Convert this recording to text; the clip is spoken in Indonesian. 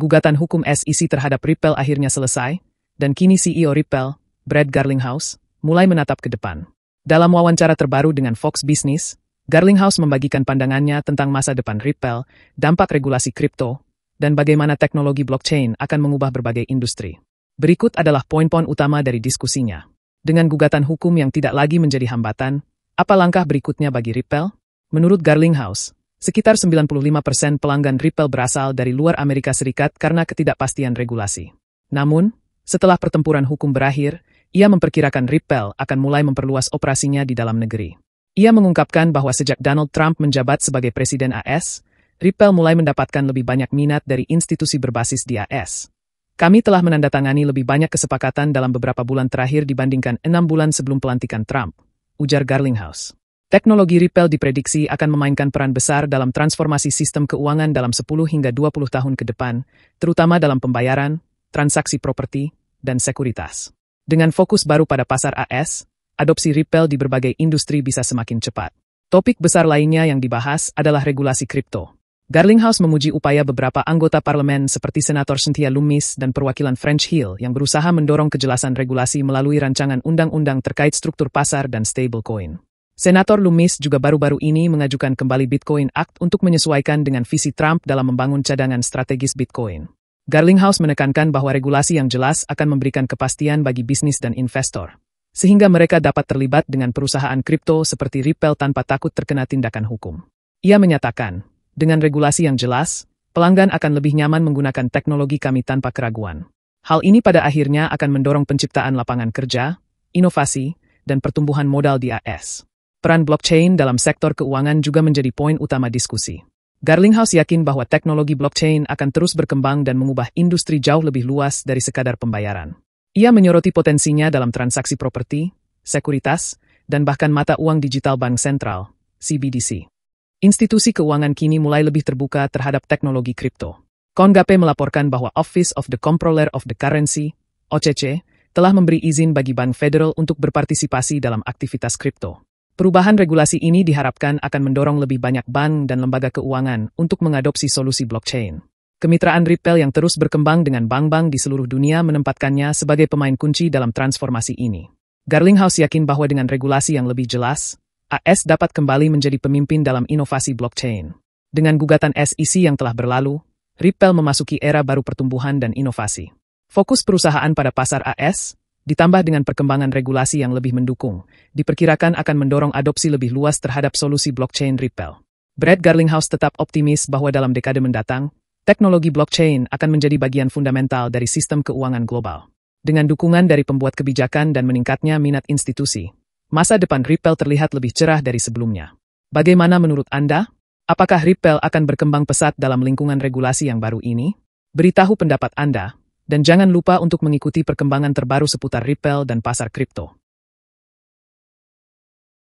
gugatan hukum SEC terhadap Ripple akhirnya selesai, dan kini CEO Ripple, Brad Garlinghouse, mulai menatap ke depan. Dalam wawancara terbaru dengan Fox Business, Garlinghouse membagikan pandangannya tentang masa depan Ripple, dampak regulasi kripto, dan bagaimana teknologi blockchain akan mengubah berbagai industri. Berikut adalah poin-poin utama dari diskusinya. Dengan gugatan hukum yang tidak lagi menjadi hambatan, apa langkah berikutnya bagi Ripple? Menurut Garlinghouse, sekitar 95% pelanggan Ripple berasal dari luar Amerika Serikat karena ketidakpastian regulasi. Namun, setelah pertempuran hukum berakhir, ia memperkirakan Ripple akan mulai memperluas operasinya di dalam negeri. Ia mengungkapkan bahwa sejak Donald Trump menjabat sebagai Presiden AS, Ripple mulai mendapatkan lebih banyak minat dari institusi berbasis di AS. Kami telah menandatangani lebih banyak kesepakatan dalam beberapa bulan terakhir dibandingkan 6 bulan sebelum pelantikan Trump, ujar Garlinghouse. Teknologi Ripple diprediksi akan memainkan peran besar dalam transformasi sistem keuangan dalam 10 hingga 20 tahun ke depan, terutama dalam pembayaran, transaksi properti, dan sekuritas. Dengan fokus baru pada pasar AS, adopsi Ripple di berbagai industri bisa semakin cepat. Topik besar lainnya yang dibahas adalah regulasi kripto. Garlinghouse memuji upaya beberapa anggota parlemen seperti Senator Cynthia Lummis dan perwakilan French Hill yang berusaha mendorong kejelasan regulasi melalui rancangan undang-undang terkait struktur pasar dan stablecoin. Senator Lummis juga baru-baru ini mengajukan kembali Bitcoin Act untuk menyesuaikan dengan visi Trump dalam membangun cadangan strategis Bitcoin. Garlinghouse menekankan bahwa regulasi yang jelas akan memberikan kepastian bagi bisnis dan investor, sehingga mereka dapat terlibat dengan perusahaan kripto seperti Ripple tanpa takut terkena tindakan hukum. Ia menyatakan, dengan regulasi yang jelas, pelanggan akan lebih nyaman menggunakan teknologi kami tanpa keraguan. Hal ini pada akhirnya akan mendorong penciptaan lapangan kerja, inovasi, dan pertumbuhan modal di AS. Peran blockchain dalam sektor keuangan juga menjadi poin utama diskusi. Garlinghouse yakin bahwa teknologi blockchain akan terus berkembang dan mengubah industri jauh lebih luas dari sekadar pembayaran. Ia menyoroti potensinya dalam transaksi properti, sekuritas, dan bahkan mata uang digital bank sentral, CBDC. Institusi keuangan kini mulai lebih terbuka terhadap teknologi kripto. Congape melaporkan bahwa Office of the Comptroller of the Currency, OCC, telah memberi izin bagi Bank Federal untuk berpartisipasi dalam aktivitas kripto. Perubahan regulasi ini diharapkan akan mendorong lebih banyak bank dan lembaga keuangan untuk mengadopsi solusi blockchain. Kemitraan Ripple yang terus berkembang dengan bank-bank di seluruh dunia menempatkannya sebagai pemain kunci dalam transformasi ini. Garlinghouse yakin bahwa dengan regulasi yang lebih jelas, AS dapat kembali menjadi pemimpin dalam inovasi blockchain. Dengan gugatan SEC yang telah berlalu, Ripple memasuki era baru pertumbuhan dan inovasi. Fokus perusahaan pada pasar AS, ditambah dengan perkembangan regulasi yang lebih mendukung, diperkirakan akan mendorong adopsi lebih luas terhadap solusi blockchain Ripple. Brad Garlinghouse tetap optimis bahwa dalam dekade mendatang, teknologi blockchain akan menjadi bagian fundamental dari sistem keuangan global. Dengan dukungan dari pembuat kebijakan dan meningkatnya minat institusi, masa depan Ripple terlihat lebih cerah dari sebelumnya. Bagaimana menurut Anda? Apakah Ripple akan berkembang pesat dalam lingkungan regulasi yang baru ini? Beritahu pendapat Anda, dan jangan lupa untuk mengikuti perkembangan terbaru seputar Ripple dan pasar kripto.